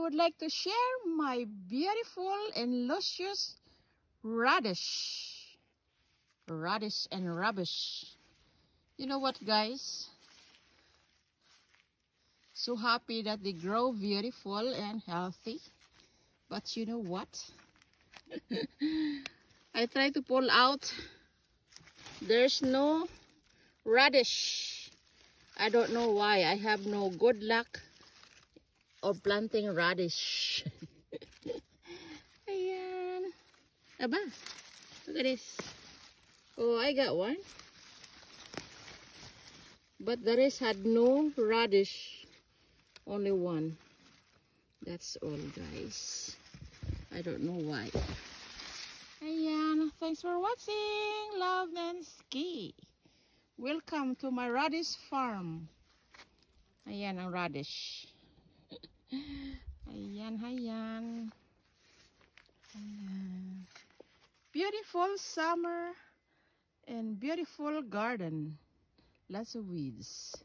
would like to share my beautiful and luscious radish. Radish and rubbish. You know what, guys? So happy that they grow beautiful and healthy. But you know what? I try to pull out. There's no radish. I don't know why. I have no good luck of planting radish. Ayan. Aba, look at this. Oh, I got one. But the rest had no radish. Only one. That's all, guys. I don't know why. Ayan. Thanks for watching. Love Nancy. Welcome to my radish farm. Ayan ang radish. Ayan, ayan. Ayan. Beautiful summer and beautiful garden. Lots of weeds.